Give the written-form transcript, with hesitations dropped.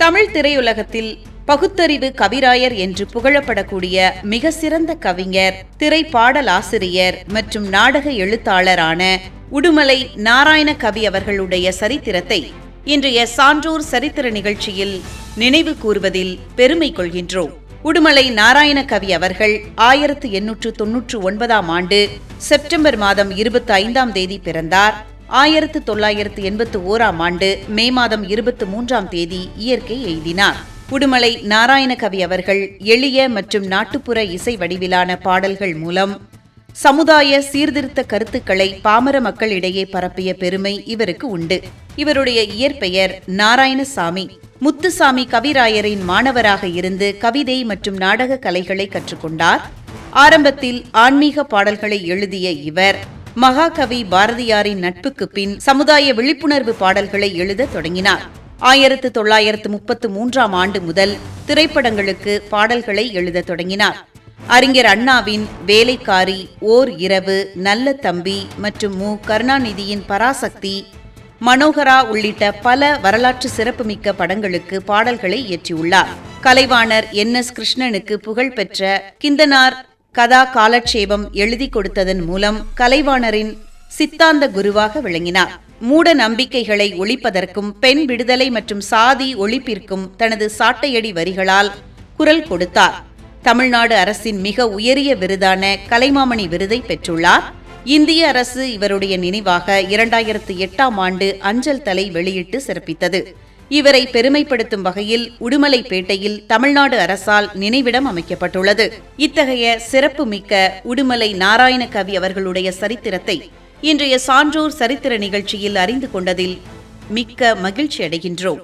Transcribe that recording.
தமிழ் திரையுலகத்தில் பகுத்தறிவு கவிராயர் என்று புகழப்படக்கூடிய மிக சிறந்த கவிஞர், திரைப்பாடலாசிரியர் மற்றும் நாடக எழுத்தாளரான உடுமலை நாராயண கவி அவர்களுடைய சரித்திரத்தை இன்றைய சான்றோர் சரித்திர நிகழ்ச்சியில் நினைவு கூறுவதில் பெருமை கொள்கின்றோம். உடுமலை நாராயண கவி அவர்கள் 1899 ஆண்டு செப்டம்பர் மாதம் 25ஆம் தேதி பிறந்தார். 1981 ஆண்டு மே மாதம் 23ஆம் தேதி இயற்கை எய்தினார். உடுமலை நாராயண கவி அவர்கள் எளிய மற்றும் நாட்டுப்புற இசை வடிவிலான பாடல்கள் மூலம் சமுதாய சீர்திருத்த கருத்துக்களை பாமர மக்களிடையே பரப்பிய பெருமை இவருக்கு உண்டு. இவருடைய இயற்பெயர் நாராயணசாமி. முத்துசாமி கவிராயரின் மாணவராக இருந்து கவிதை மற்றும் நாடக கலைகளை கற்றுக்கொண்டார். ஆரம்பத்தில் ஆன்மீக பாடல்களை எழுதிய இவர் மகாகவி பாரதியாரின் நட்புக்கு பின் சமுதாய விழிப்புணர்வு பாடல்களை எழுத தொடங்கினார். 1933ஆம் ஆண்டு முதல் திரைப்படங்களுக்கு பாடல்களை எழுத தொடங்கினார். அறிஞர் அண்ணாவின் வேலைக்காரி, ஓர் இரவு, நல்ல தம்பி மற்றும் மு. கருணாநிதியின் பராசக்தி, மனோகரா உள்ளிட்ட பல வரலாற்று சிறப்புமிக்க படங்களுக்கு பாடல்களை இயற்றியுள்ளார். கலைவாணர் NS கிருஷ்ணனுக்கு புகழ்பெற்ற கிந்தனார் கதா காலட்சேபம் எழுதி கொடுத்ததன் மூலம் கலைவாணரின் சித்தாந்த குருவாக விளங்கினார். மூட நம்பிக்கைகளை ஒழிப்பதற்கும் பெண் விடுதலை மற்றும் சாதி ஒழிப்பிற்கும் தனது சாட்டையடி வரிகளால் குரல் கொடுத்தார். தமிழ்நாடு அரசின் மிக உயரிய விருதான கலைமாமணி விருதை பெற்றுள்ளார். இந்திய அரசு இவருடைய நினைவாக 2008ஆம் ஆண்டு அஞ்சல் தலை வெளியிட்டு சிறப்பித்தது. இவரை பெருமைப்படுத்தும் வகையில் உடுமலைப்பேட்டையில் தமிழ்நாடு அரசால் நினைவிடம் அமைக்கப்பட்டுள்ளது. இத்தகைய சிறப்புமிக்க உடுமலை நாராயண கவி அவர்களுடைய சரித்திரத்தை இன்றைய சான்றோர் சரித்திர நிகழ்ச்சியில் அறிந்து கொண்டதில் மிக்க மகிழ்ச்சி அடைகின்றோம்.